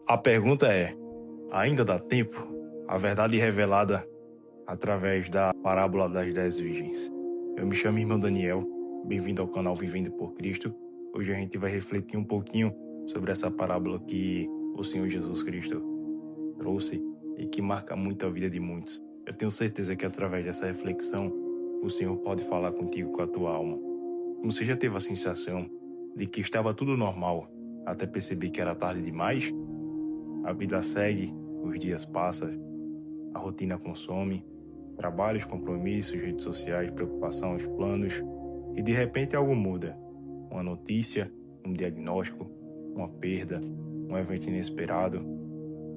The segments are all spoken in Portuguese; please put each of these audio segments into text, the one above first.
A pergunta é: ainda dá tempo? A verdade revelada através da parábola das 10 virgens. Eu me chamo Irmão Daniel, bem-vindo ao canal Vivendo por Cristo. Hoje a gente vai refletir um pouquinho sobre essa parábola que o Senhor Jesus Cristo trouxe e que marca muito a vida de muitos. Eu tenho certeza que através dessa reflexão o Senhor pode falar contigo, com a tua alma. Você já teve a sensação de que estava tudo normal até perceber que era tarde demais? A vida segue, os dias passam, a rotina consome, trabalhos, compromissos, redes sociais, preocupações, planos, e de repente algo muda. Uma notícia, um diagnóstico, uma perda, um evento inesperado,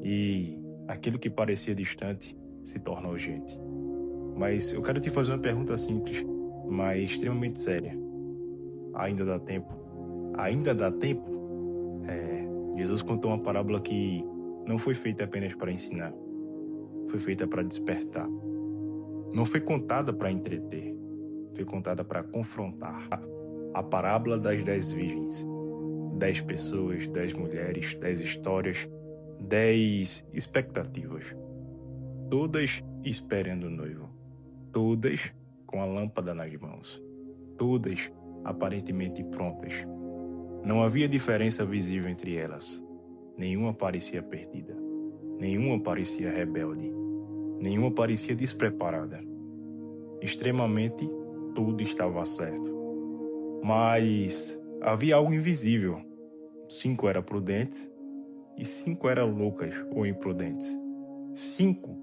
e aquilo que parecia distante se torna urgente. Mas eu quero te fazer uma pergunta simples, mas extremamente séria. Ainda dá tempo? Ainda dá tempo? Jesus contou uma parábola que não foi feita apenas para ensinar, foi feita para despertar. Não foi contada para entreter, foi contada para confrontar. A parábola das 10 virgens. 10 pessoas, 10 mulheres, 10 histórias, 10 expectativas. Todas esperando o noivo. Todas com a lâmpada nas mãos. Todas aparentemente prontas. Não havia diferença visível entre elas. Nenhuma parecia perdida. Nenhuma parecia rebelde. Nenhuma parecia despreparada. Extremamente, tudo estava certo. Mas havia algo invisível. 5 eram prudentes e 5 eram loucas ou imprudentes. 5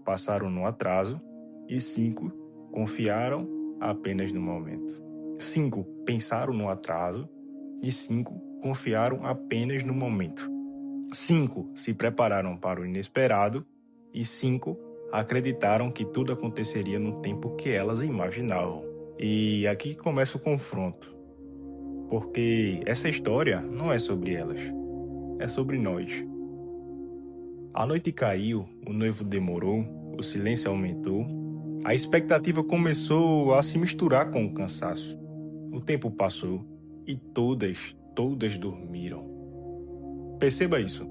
passaram no atraso e 5 confiaram apenas no momento. 5 pensaram no atraso e 5 confiaram apenas no momento. 5 se prepararam para o inesperado e 5 acreditaram que tudo aconteceria no tempo que elas imaginavam. E aqui começa o confronto, porque essa história não é sobre elas, é sobre nós. A noite caiu, o noivo demorou, o silêncio aumentou, a expectativa começou a se misturar com o cansaço. O tempo passou e todas dormiram. Perceba isso.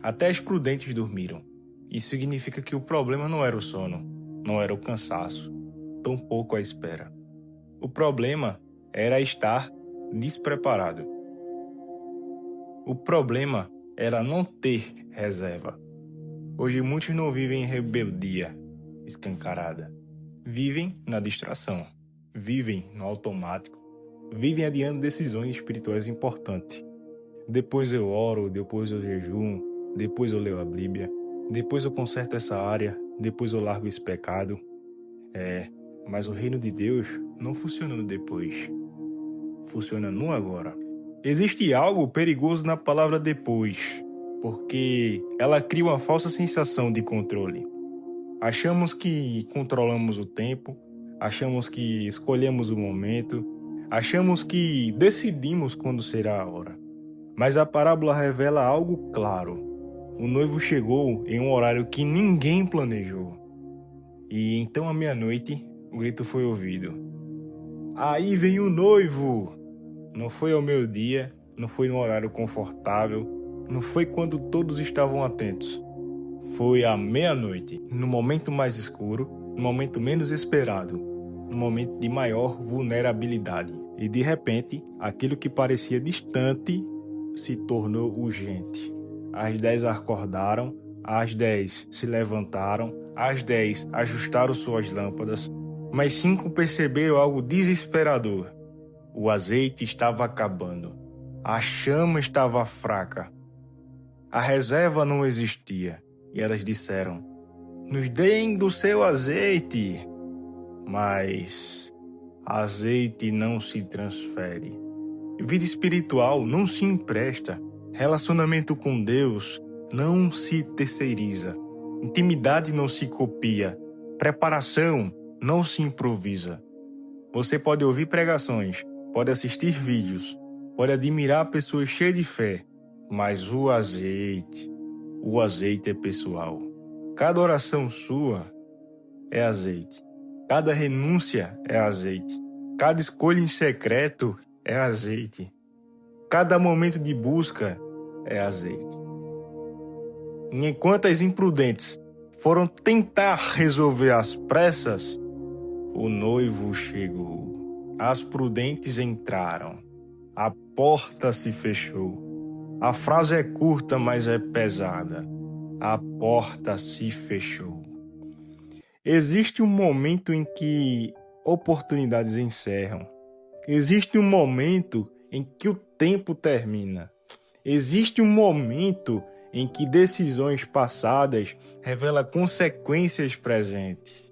Até as prudentes dormiram. Isso significa que o problema não era o sono, não era o cansaço, tampouco a espera. O problema era estar despreparado. O problema era não ter reserva. Hoje muitos não vivem em rebeldia escancarada. Vivem na distração. Vivem no automático. Vivem adiando decisões espirituais importantes. Depois eu oro, depois eu jejuo, depois eu leio a Bíblia, depois eu conserto essa área, depois eu largo esse pecado. Mas o reino de Deus não funciona no depois. Funciona no agora. Existe algo perigoso na palavra depois, porque ela cria uma falsa sensação de controle. Achamos que controlamos o tempo, achamos que escolhemos o momento, achamos que decidimos quando será a hora. Mas a parábola revela algo claro. O noivo chegou em um horário que ninguém planejou. E então à meia-noite, o grito foi ouvido: "Aí vem o noivo!" Não foi ao meio-dia, não foi num horário confortável, não foi quando todos estavam atentos. Foi à meia-noite, no momento mais escuro, no momento menos esperado, no momento de maior vulnerabilidade. E de repente, aquilo que parecia distante se tornou urgente. As 10 acordaram, as 10 se levantaram, as 10 ajustaram suas lâmpadas, mas 5 perceberam algo desesperador. O azeite estava acabando, a chama estava fraca, a reserva não existia, e elas disseram: "Nos deem do seu azeite." Mas azeite não se transfere. Vida espiritual não se empresta. Relacionamento com Deus não se terceiriza. Intimidade não se copia. Preparação não se improvisa. Você pode ouvir pregações, pode assistir vídeos, pode admirar pessoas cheias de fé, mas o azeite é pessoal. Cada oração sua é azeite. Cada renúncia é azeite. Cada escolha em secreto é azeite. Cada momento de busca é azeite. E enquanto as imprudentes foram tentar resolver às pressas, o noivo chegou. As prudentes entraram. A porta se fechou. A frase é curta, mas é pesada. A porta se fechou. Existe um momento em que oportunidades encerram. Existe um momento em que o tempo termina. Existe um momento em que decisões passadas revelam consequências presentes.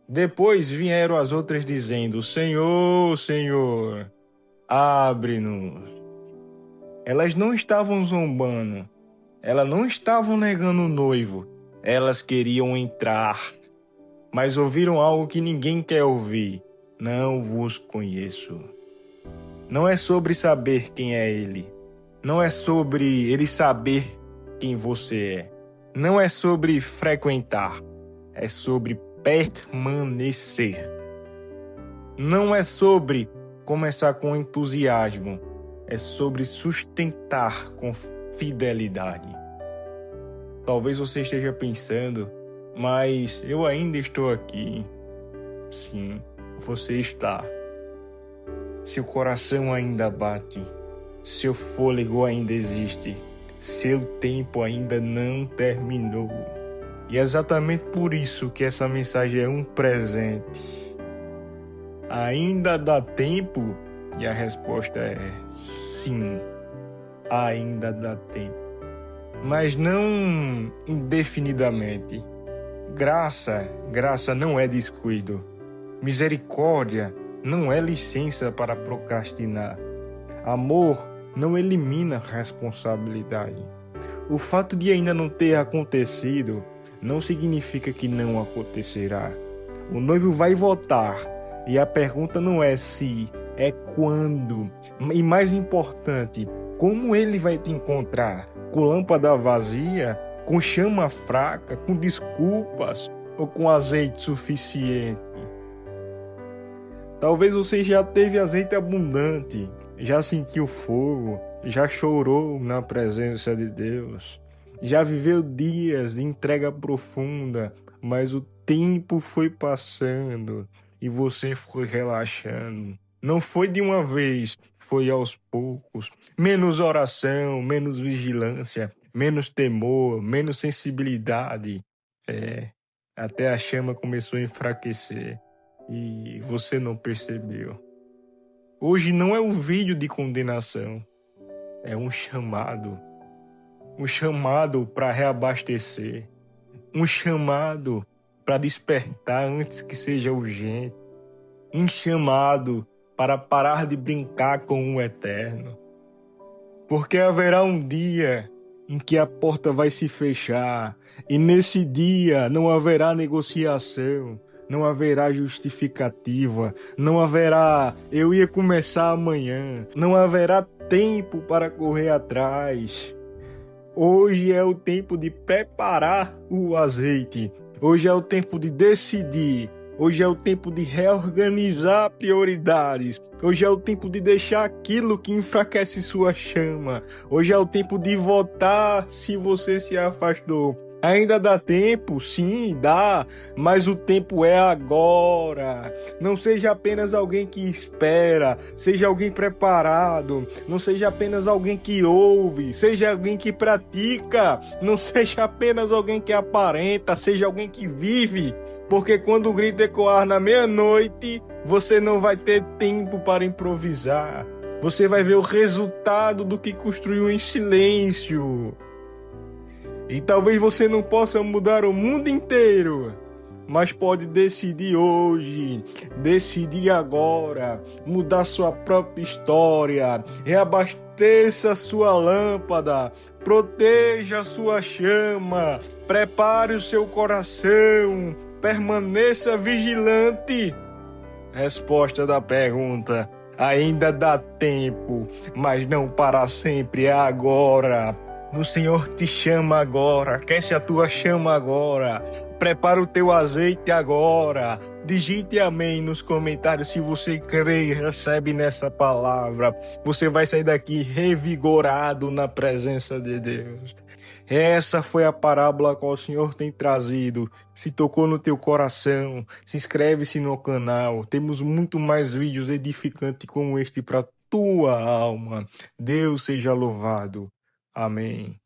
Depois vieram as outras dizendo: Senhor, Senhor, abre-nos. Elas não estavam zombando, elas não estavam negando o noivo, elas queriam entrar, mas ouviram algo que ninguém quer ouvir: não vos conheço. Não é sobre saber quem é ele, não é sobre ele saber quem você é, não é sobre frequentar, é sobre permanecer. Não é sobre começar com entusiasmo, é sobre sustentar com fidelidade. Talvez você esteja pensando: mas eu ainda estou aqui. Sim, você está. Seu coração ainda bate, seu fôlego ainda existe, seu tempo ainda não terminou. E é exatamente por isso que essa mensagem é um presente. Ainda dá tempo? E a resposta é sim, ainda dá tempo. Mas não indefinidamente. Graça não é descuido. Misericórdia não é licença para procrastinar. Amor não elimina responsabilidade. O fato de ainda não ter acontecido não significa que não acontecerá. O noivo vai voltar e a pergunta não é se, é quando. E mais importante, como ele vai te encontrar? Com lâmpada vazia? Com chama fraca? Com desculpas? Ou com azeite suficiente? Talvez você já teve azeite abundante, já sentiu fogo, já chorou na presença de Deus, já viveu dias de entrega profunda, mas o tempo foi passando e você foi relaxando. Não foi de uma vez, foi aos poucos. Menos oração, menos vigilância, menos temor, menos sensibilidade. Até a chama começou a enfraquecer e você não percebeu. Hoje não é um vídeo de condenação, é um chamado para reabastecer, um chamado para despertar antes que seja urgente, um chamado para parar de brincar com o eterno. Porque haverá um dia em que a porta vai se fechar, e nesse dia não haverá negociação, não haverá justificativa, não haverá eu ia começar amanhã, não haverá tempo para correr atrás. Hoje é o tempo de preparar o azeite, hoje é o tempo de decidir, hoje é o tempo de reorganizar prioridades, hoje é o tempo de deixar aquilo que enfraquece sua chama, hoje é o tempo de votar se você se afastou. Ainda dá tempo? Sim, dá, mas o tempo é agora. Não seja apenas alguém que espera, seja alguém preparado. Não seja apenas alguém que ouve, seja alguém que pratica. Não seja apenas alguém que aparenta, seja alguém que vive. Porque quando o grito ecoar na meia-noite, você não vai ter tempo para improvisar. Você vai ver o resultado do que construiu em silêncio. E talvez você não possa mudar o mundo inteiro, mas pode decidir hoje, decidir agora, mudar sua própria história, reabasteça sua lâmpada, proteja sua chama, prepare o seu coração, permaneça vigilante. Resposta da pergunta: ainda dá tempo, mas não para sempre, é agora. O Senhor te chama agora, aquece a tua chama agora, prepara o teu azeite agora. Digite amém nos comentários se você crê e recebe nessa palavra. Você vai sair daqui revigorado na presença de Deus. Essa foi a parábola que o Senhor tem trazido. Se tocou no teu coração, se inscreve-se no canal. Temos muito mais vídeos edificantes como este para tua alma. Deus seja louvado. Amém.